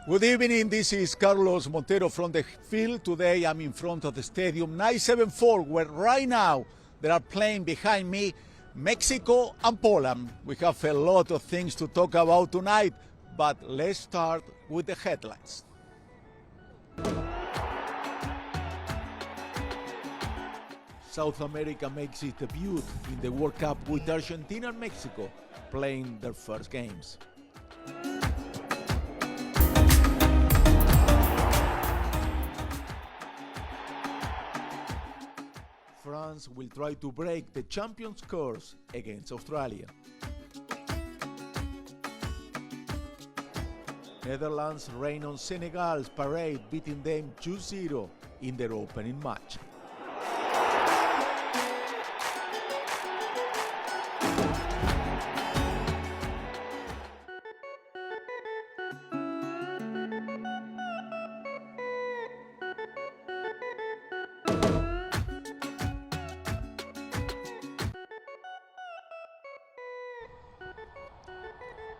Good evening, this is Carlos Montero from the field. Today I'm in front of the stadium 974, where right now they are playing behind me Mexico and Poland. We have a lot of things to talk about tonight, but let's start with the headlines. South America makes its debut in the World Cup with Argentina and Mexico playing their first games. France will try to break the champions' curse against Australia. Netherlands rain on Senegal's parade, beating them 2-0 in their opening match.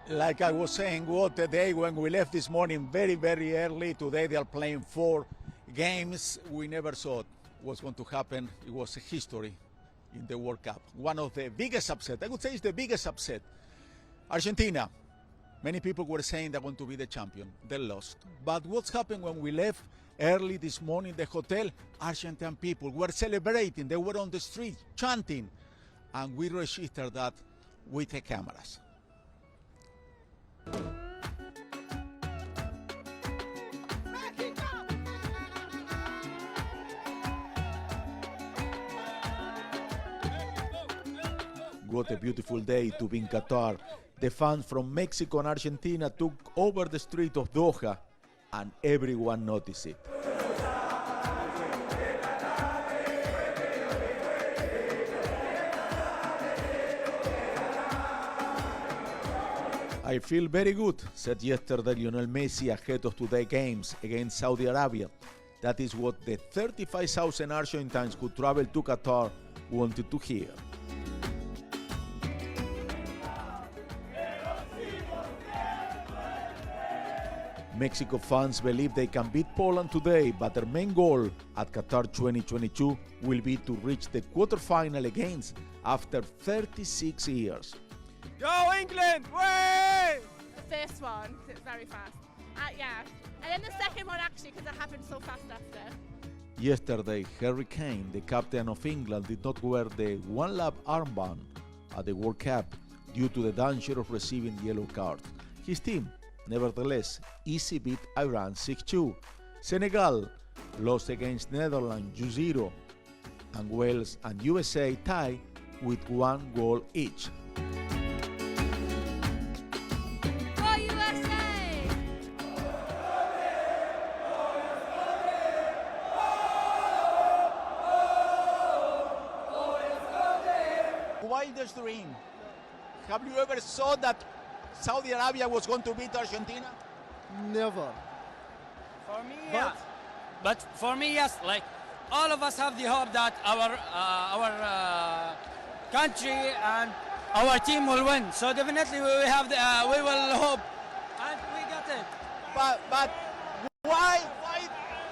Like I was saying, what a day when we left this morning very, very early. Today they are playing 4 games. We never thought was going to happen. It was a history in the World Cup. One of the biggest upset. I would say it's the biggest upset. Argentina. Many people were saying they're going to be the champion. They lost. But what's happened when we left early this morning the hotel? Argentine people were celebrating. They were on the street chanting. And we registered that with the cameras. What a beautiful day to be in Qatar. The fans from Mexico and Argentina took over the street of Doha and everyone noticed it. I feel very good, said yesterday Lionel Messi ahead of today's games against Saudi Arabia. That is what the 35,000 Argentines who traveled to Qatar wanted to hear. Mexico fans believe they can beat Poland today, but their main goal at Qatar 2022 will be to reach the quarterfinal against after 36 years. Go England! Way! The first one, 'cause it's very fast. Yeah. And then the second one, actually, because it happened so fast after. Yesterday, Harry Kane, the captain of England, did not wear the one-lap armband at the World Cup due to the danger of receiving yellow cards. His team, nevertheless, easy beat Iran 6-2. Senegal lost against Netherlands 2-0, and Wales and USA tied with 1 goal each. Wildest dream. Have you ever thought that Saudi Arabia was going to beat Argentina? Never. For me, yeah. But for me, yes. Like all of us have the hope that our country and our team will win. So definitely we will hope, and we got it. But why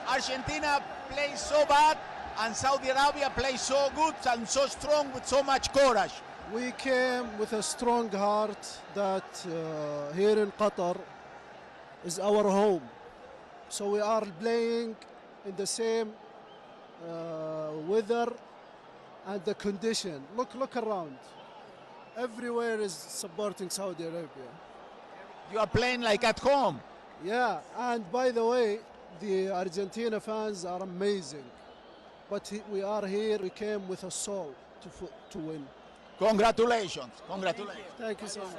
Argentina plays so bad and Saudi Arabia plays so good and so strong with so much courage? We came with a strong heart that here in Qatar is our home. So we are playing in the same weather and the condition. Look around. Everywhere is supporting Saudi Arabia. You are playing like at home. Yeah, and by the way, the Argentina fans are amazing. But we are here, we came with a soul to win. Congratulations. Congratulations. Thank you so much.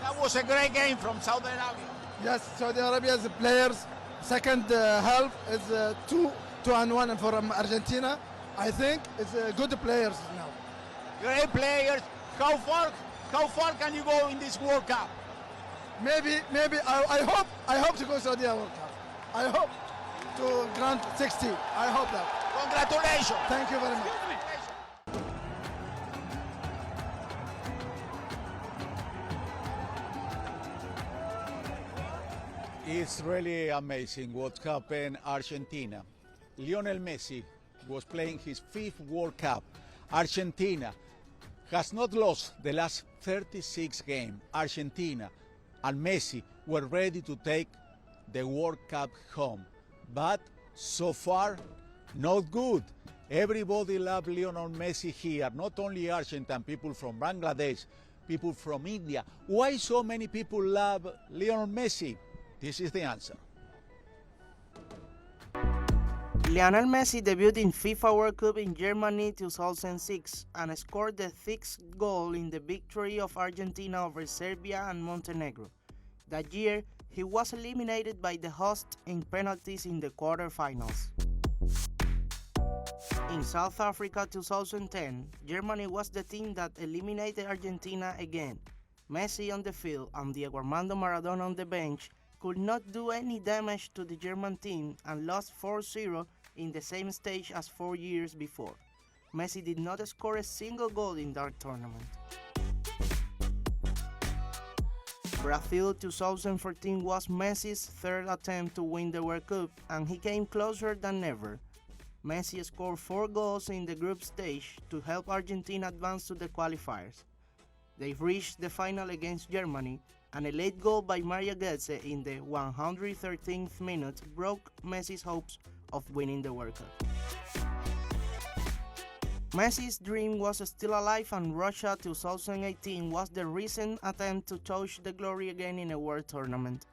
That was a great game from Saudi Arabia. Yes, Saudi Arabia's players. Second half is 2-1 for Argentina. I think it's good players now. Great players. How far can you go in this World Cup? Maybe I hope to go Saudi World Cup. I hope to Grand 60. I hope that. Congratulations. Thank you very much. It's really amazing what happened Argentina. Lionel Messi was playing his 5th World Cup. Argentina has not lost the last 36 games. Argentina and Messi were ready to take the World Cup home. But so far, not good. Everybody loves Lionel Messi here, not only Argentine, people from Bangladesh, people from India. Why so many people love Lionel Messi? This is the answer. Lionel Messi debuted in FIFA World Cup in Germany 2006 and scored the 6th goal in the victory of Argentina over Serbia and Montenegro. That year, he was eliminated by the host in penalties in the quarterfinals. In South Africa 2010, Germany was the team that eliminated Argentina again. Messi on the field and Diego Armando Maradona on the bench could not do any damage to the German team and lost 4-0 in the same stage as 4 years before. Messi did not score a single goal in that tournament. Brazil 2014 was Messi's 3rd attempt to win the World Cup, and he came closer than ever. Messi scored 4 goals in the group stage to help Argentina advance to the qualifiers. They reached the final against Germany, and a late goal by Mario Götze in the 113th minute broke Messi's hopes of winning the World Cup. Messi's dream was still alive, and Russia 2018 was the recent attempt to touch the glory again in a world tournament.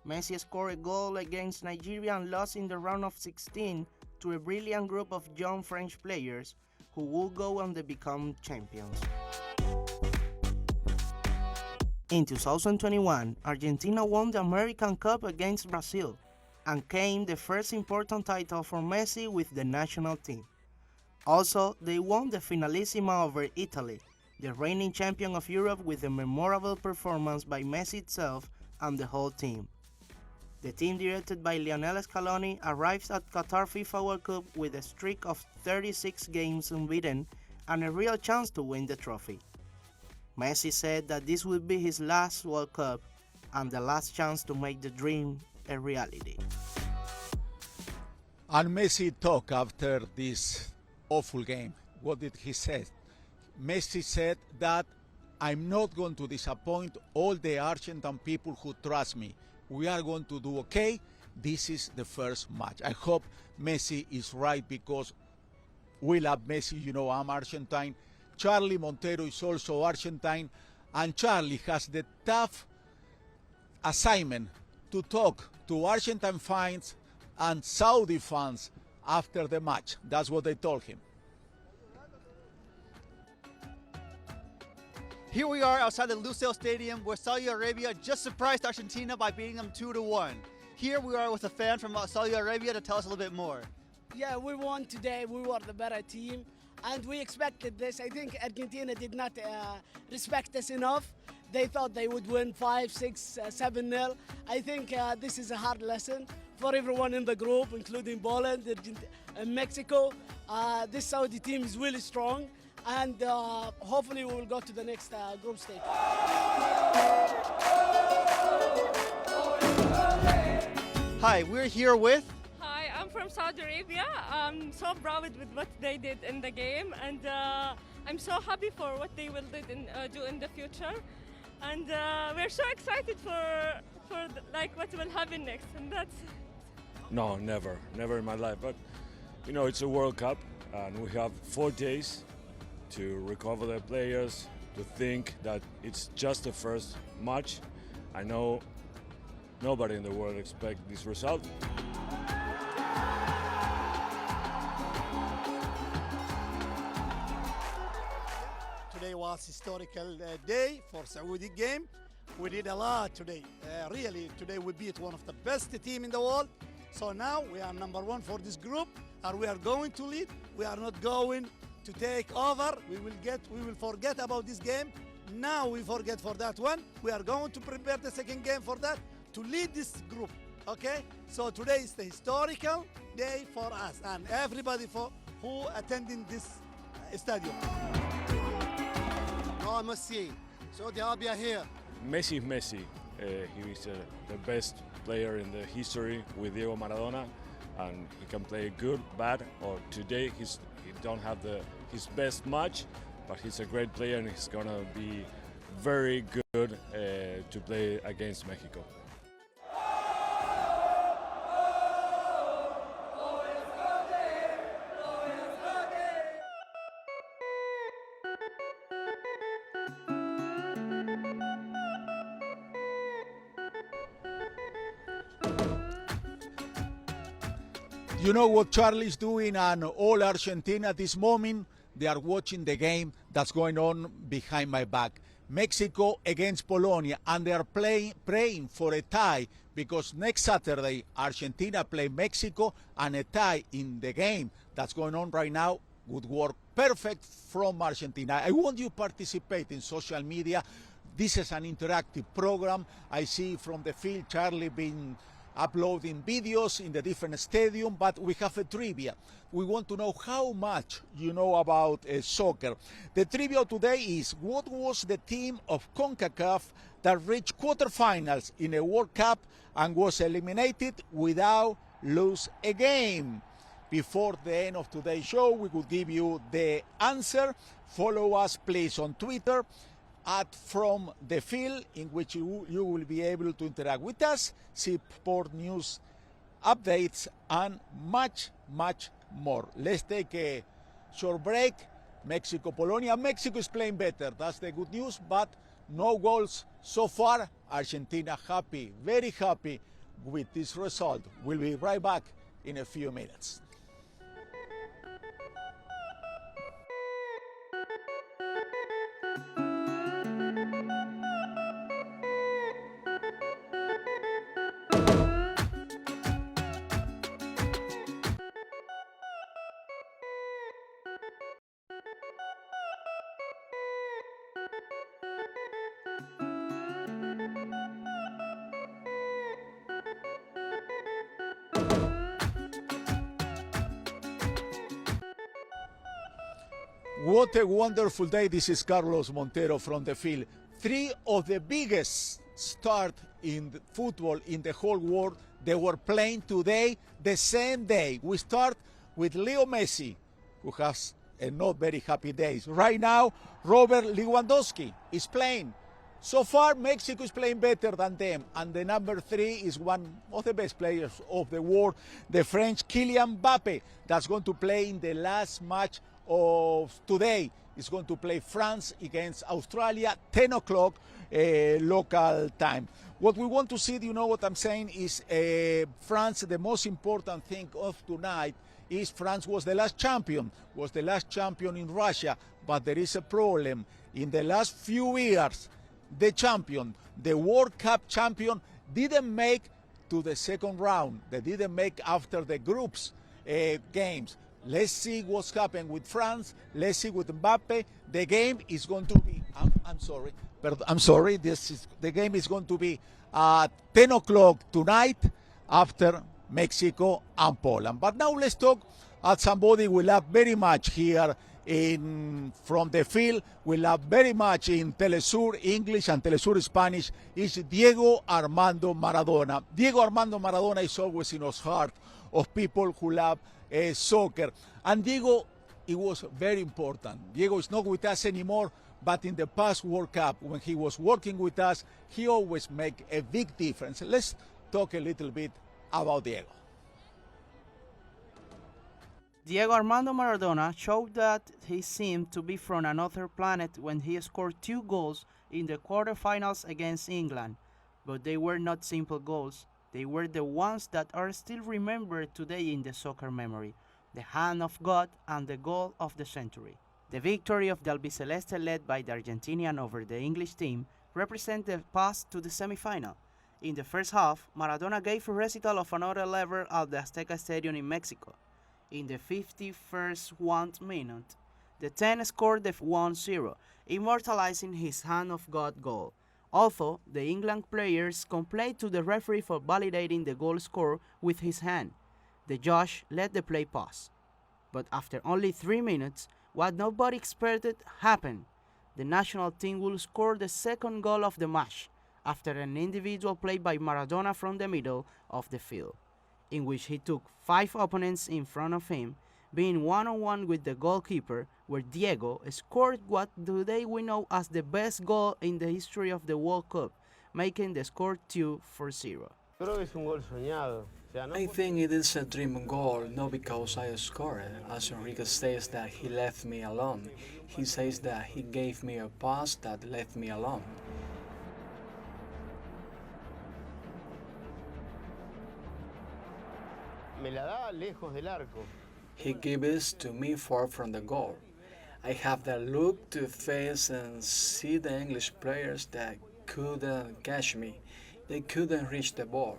Messi scored a goal against Nigeria and lost in the round of 16 to a brilliant group of young French players who would go on to become champions. In 2021, Argentina won the American Cup against Brazil and came the first important title for Messi with the national team. Also, they won the Finalissima over Italy, the reigning champion of Europe, with a memorable performance by Messi itself and the whole team. The team directed by Lionel Scaloni arrives at Qatar FIFA World Cup with a streak of 36 games unbeaten and a real chance to win the trophy. Messi said that this would be his last World Cup and the last chance to make the dream a reality. And Messi talked after this awful game. What did he say? Messi said that I'm not going to disappoint all the Argentine people who trust me. We are going to do okay. This is the first match. I hope Messi is right because we love Messi. You know, I'm Argentine. Charlie Montero is also Argentine. And Charlie has the tough assignment to talk to Argentine fans and Saudi fans after the match. That's what they told him. Here we are outside the Lusail Stadium where Saudi Arabia just surprised Argentina by beating them 2-1. Here we are with a fan from Saudi Arabia to tell us a little bit more. Yeah, we won today. We were the better team and we expected this. I think Argentina did not respect us enough. They thought they would win 5, 6, 7-0. I think this is a hard lesson for everyone in the group, including Poland and Mexico. This Saudi team is really strong, and hopefully we will go to the next group stage. Hi, we're here with... Hi, I'm from Saudi Arabia. I'm so proud with what they did in the game, and I'm so happy for what they will do in the future. And we're so excited for like what will happen next, and that's... No, never in my life. But you know, it's a World Cup, and we have 4 days to recover the players, to think that it's just the first match. I know nobody in the world expects this result. Today was historical day for Saudi game. We did a lot today. Really, today we beat one of the best team in the world. So now we are number 1 for this group, and we are going to lead. We are not going to take over. We will forget about this game. Now we forget for that one. We are going to prepare the second game for that, to lead this group. Okay, so today is the historical day for us and everybody who attending this stadium. No, Messi. Saudi Arabia here. Messi is Messi. He is the best player in the history with Diego Maradona, and he can play good, bad, or today he don't have his best match, but he's a great player and he's gonna be very good to play against Mexico. You know what Charlie's doing, and all Argentina at this moment, they are watching the game that's going on behind my back. Mexico against Polonia, and they are praying for a tie, because next Saturday Argentina play Mexico, and a tie in the game that's going on right now would work perfect from Argentina. I want you to participate in social media. This is an interactive program. I see from the field Charlie being uploading videos in the different stadium, but we have a trivia. We want to know how much you know about soccer. The trivia today is, what was the team of CONCACAF that reached quarterfinals in a World Cup and was eliminated without lose a game? Before the end of today's show, we will give you the answer. Follow us please on Twitter at From the Field, in which you will be able to interact with us, see sport news, updates, and much, much more. Let's take a short break. Mexico, Polonia. Mexico is playing better. That's the good news, but no goals so far. Argentina happy, very happy with this result. We'll be right back in a few minutes. What a wonderful day. This is Carlos Montero from the field. Three of the biggest stars in football in the whole world, they were playing today, the same day. We start with Leo Messi, who has a not very happy days. Right now, Robert Lewandowski is playing. So far, Mexico is playing better than them, and the number 3 is one of the best players of the world, the French Kylian Mbappe, that's going to play in the last match of today. Is going to play France against Australia, 10 o'clock local time. What we want to see, you know what I'm saying, is France. The most important thing of tonight is France was the last champion in Russia, but there is a problem. In the last few years, the champion, the World Cup champion, didn't make to the second round. They didn't make after the groups games. Let's see what's happened with France. Let's see with Mbappe. The game is going to be, I'm sorry, the game is going to be at 10 o'clock tonight after Mexico and Poland. But now let's talk at somebody we love very much here from the field. We love very much in Telesur English and Telesur Spanish is Diego Armando Maradona. Diego Armando Maradona is always in our heart of people who love soccer. And Diego, it was very important. Diego is not with us anymore, but in the past World Cup, when he was working with us, he always make a big difference. Let's talk a little bit about Diego. Diego Armando Maradona showed that he seemed to be from another planet when he scored 2 goals in the quarterfinals against England. But they were not simple goals. They were the ones that are still remembered today in the soccer memory, the hand of God and the goal of the century. The victory of the Albiceleste led by the Argentinian over the English team represented the pass to the semi-final. In the first half, Maradona gave a recital of another level at the Azteca Stadium in Mexico. In the 51st minute, the 10 scored the 1-0, immortalizing his hand of God goal. Although the England players complained to the referee for validating the goal score with his hand, the judge let the play pass. But after only 3 minutes, what nobody expected happened. The national team will score the second goal of the match after an individual play by Maradona from the middle of the field, in which he took 5 opponents in front of him, being one-on-one with the goalkeeper, where Diego scored what today we know as the best goal in the history of the World Cup, making the score 2-0. I think it is a dream goal, not because I scored. As Enrique says that he left me alone, he says that he gave me a pass that left me alone. He gives to me far from the goal. I have that look to face and see the English players that couldn't catch me. They couldn't reach the ball.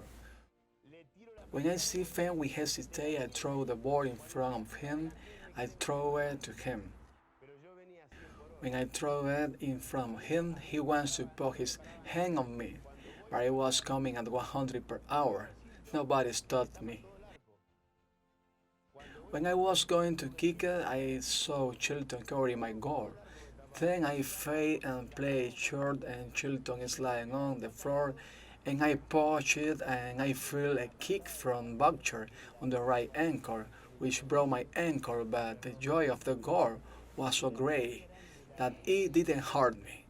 When I see Fen we hesitate, I throw the ball in front of him, I throw it to him. When I throw it in front of him, he wants to put his hand on me, but I was coming at 100 per hour. Nobody stopped me. When I was going to kick it, I saw Chilton covering my goal. Then I fade and play short and Chilton is lying on the floor and I push it and I feel a kick from Butcher on the right ankle, which broke my ankle, but the joy of the goal was so great that it didn't hurt me.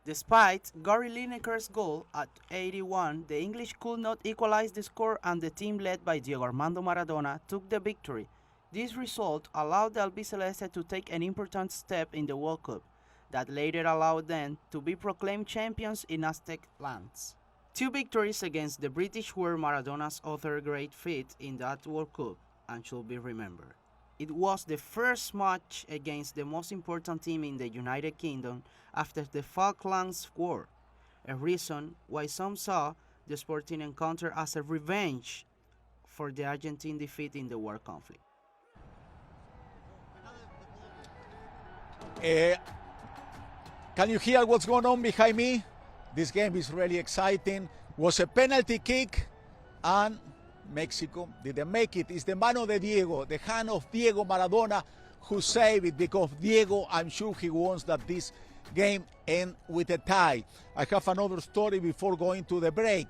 Despite Gary Lineker's goal at 81, the English could not equalize the score and the team led by Diego Armando Maradona took the victory. This result allowed the Albiceleste to take an important step in the World Cup, that later allowed them to be proclaimed champions in Aztec lands. 2 victories against the British were Maradona's other great feat in that World Cup and should be remembered. It was the first match against the most important team in the United Kingdom after the Falklands War, a reason why some saw the sporting encounter as a revenge for the Argentine defeat in the war conflict. Can you hear what's going on behind me? This game is really exciting. Was a penalty kick and Mexico didn't make it. It's the mano de Diego, the hand of Diego Maradona who saved it, because Diego, I'm sure he wants that this game end with a tie. I have another story before going to the break.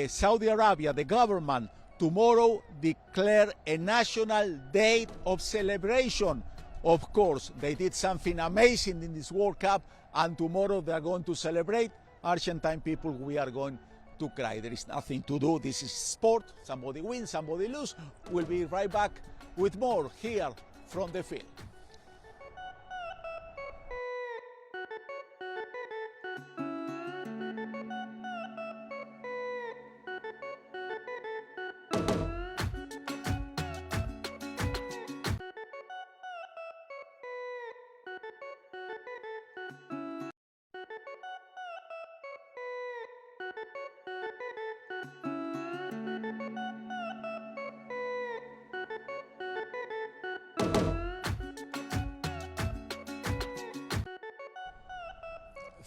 Saudi Arabia, the government, tomorrow declare a national day of celebration. Of course, they did something amazing in this World Cup, and tomorrow they are going to celebrate. Argentine people, we are going to cry. There is nothing to do. This is sport. Somebody wins, somebody loses. We'll be right back with more here from the field.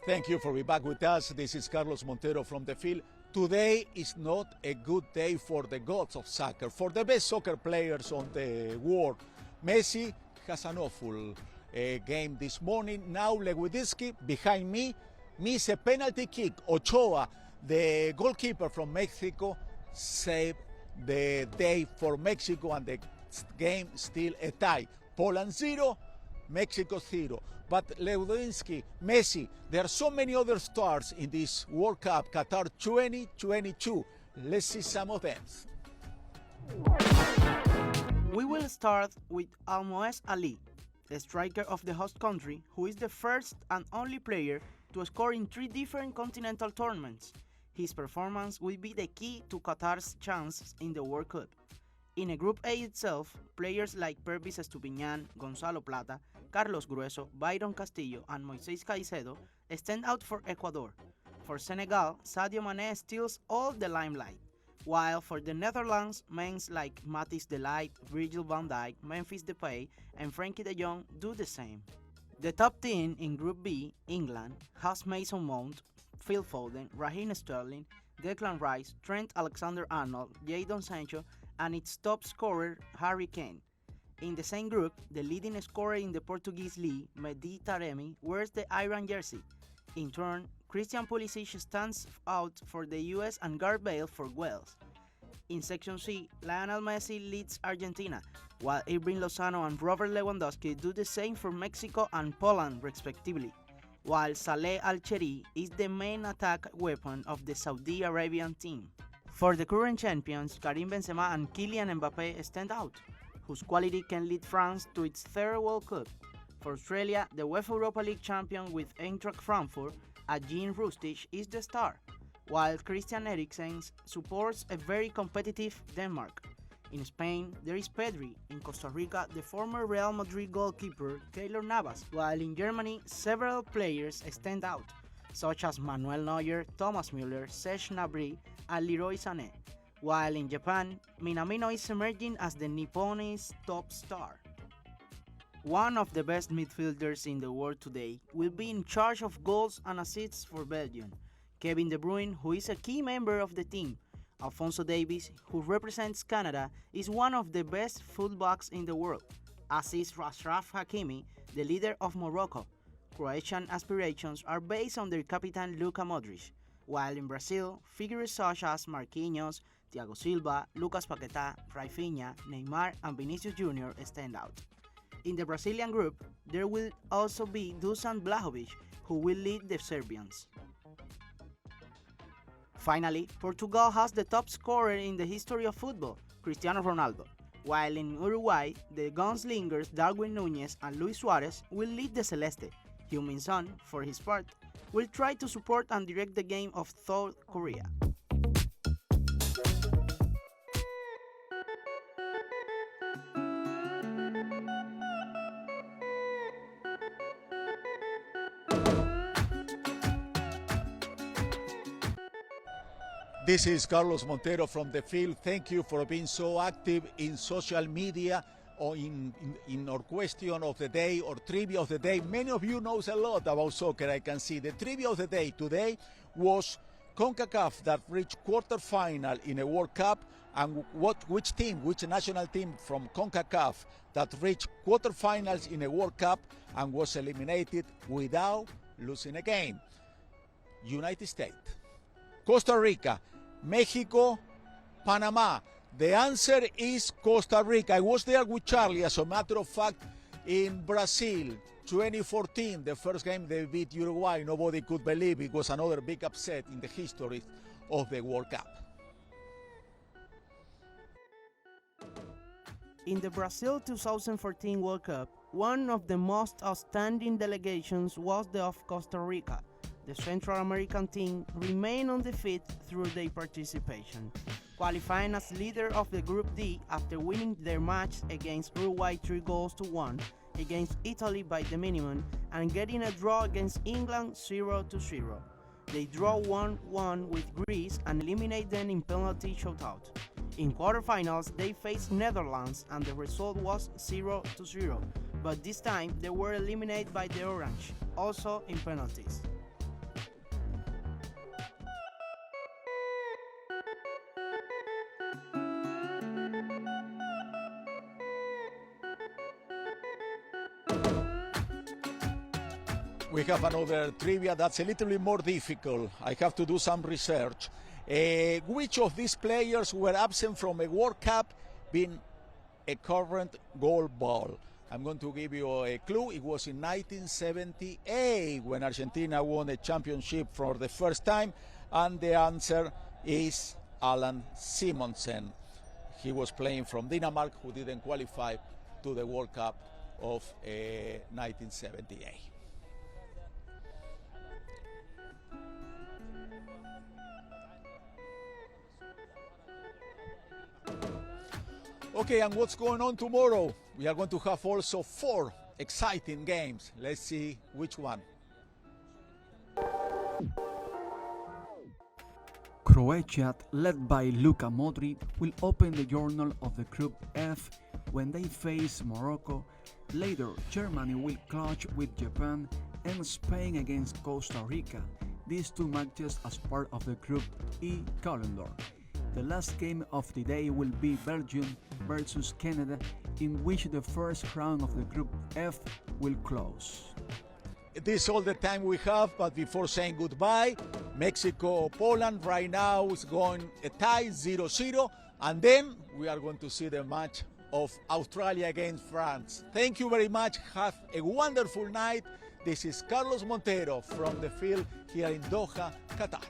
Thank you for being back with us. This is Carlos Montero from the field. Today is not a good day for the gods of soccer, for the best soccer players on the world. Messi has an awful game this morning. Now Lewandowski behind me missed a penalty kick. Ochoa, the goalkeeper from Mexico, saved the day for Mexico, and the game still a tie. Poland 0, Mexico 0. But Lewandowski, Messi, there are so many other stars in this World Cup, Qatar 2022. Let's see some of them. We will start with Almoez Ali, the striker of the host country, who is the first and only player to score in 3 different continental tournaments. His performance will be the key to Qatar's chances in the World Cup. In a Group A itself, players like Pervis Estupiñán, Gonzalo Plata, Carlos Grueso, Byron Castillo, and Moises Caicedo stand out for Ecuador. For Senegal, Sadio Mané steals all the limelight, while for the Netherlands, men like Matthijs de Ligt, Virgil van Dijk, Memphis Depay, and Frenkie de Jong do the same. The top team in Group B, England, has Mason Mount, Phil Foden, Raheem Sterling, Declan Rice, Trent Alexander-Arnold, Jadon Sancho, and its top scorer, Harry Kane. In the same group, the leading scorer in the Portuguese league, Mehdi Taremi, wears the Iran jersey. In turn, Christian Pulisic stands out for the US and Gareth Bale for Wales. In Section C, Lionel Messi leads Argentina, while Irving Lozano and Robert Lewandowski do the same for Mexico and Poland respectively, while Saleh Al-Cheri is the main attack weapon of the Saudi Arabian team. For the current champions, Karim Benzema and Kylian Mbappe stand out, whose quality can lead France to its third World Cup. For Australia, the UEFA Europa League champion with Eintracht Frankfurt, Jean Rustic, is the star, while Christian Eriksen supports a very competitive Denmark. In Spain, there is Pedri. In Costa Rica, the former Real Madrid goalkeeper Keylor Navas, while in Germany, several players stand out, such as Manuel Neuer, Thomas Müller, Serge Gnabry, and Leroy Sané, while in Japan, Minamino is emerging as the Nipponese top star. One of the best midfielders in the world today will be in charge of goals and assists for Belgium, Kevin De Bruyne, who is a key member of the team. Alphonso Davies, who represents Canada, is one of the best fullbacks in the world, as is Achraf Hakimi, the leader of Morocco. Croatian aspirations are based on their captain Luka Modric, while in Brazil, figures such as Marquinhos, Thiago Silva, Lucas Paquetá, Rafinha, Neymar, and Vinicius Jr. stand out. In the Brazilian group, there will also be Dusan Vlahovic, who will lead the Serbians. Finally, Portugal has the top scorer in the history of football, Cristiano Ronaldo, while in Uruguay, the gunslingers Darwin Núñez and Luis Suarez will lead the Celeste. Heung-min Son, for his part, will try to support and direct the game of South Korea. This is Carlos Montero from the field. Thank you for being so active in social media or in our question of the day or trivia of the day. Many of you knows a lot about soccer, I can see. The trivia of the day today was CONCACAF that reached quarterfinal in a World Cup, and which national team from CONCACAF that reached quarterfinals in a World Cup and was eliminated without losing a game. United States, Costa Rica, Mexico, Panama. The answer is Costa Rica. I was there with Charlie, as a matter of fact, in Brazil, 2014, the first game they beat Uruguay. Nobody could believe it was another big upset in the history of the World Cup. In the Brazil 2014 World Cup, one of the most outstanding delegations was the of Costa Rica. The Central American team remained undefeated through their participation, qualifying as leader of the Group D after winning their match against Uruguay 3-1, against Italy by the minimum, and getting a draw against England 0-0. They draw 1-1 with Greece and eliminate them in penalty shootout. In quarterfinals, they faced Netherlands and the result was 0-0, but this time they were eliminated by the Orange, also in penalties. We have another trivia that's a little bit more difficult. I have to do some research. Which of these players were absent from a World Cup being a current gold ball? I'm going to give you a clue. It was in 1978 when Argentina won a championship for the first time, and the answer is Alan Simonsen. He was playing from Denmark, who didn't qualify to the World Cup of 1978. Okay, and what's going on tomorrow? We are going to have also 4 exciting games. Let's see which one. Croatia, led by Luka Modric, will open the journal of the Group F when they face Morocco, Later, Germany will clash with Japan and Spain against Costa Rica. These two matches as part of the Group E calendar. The last game of the day will be Belgium versus Canada, in which the first round of the Group F will close. This is all the time we have, but before saying goodbye, Mexico-Poland right now is going a tie 0-0, and then we are going to see the match of Australia against France. Thank you very much. Have a wonderful night. This is Carlos Montero from the field here in Doha, Qatar.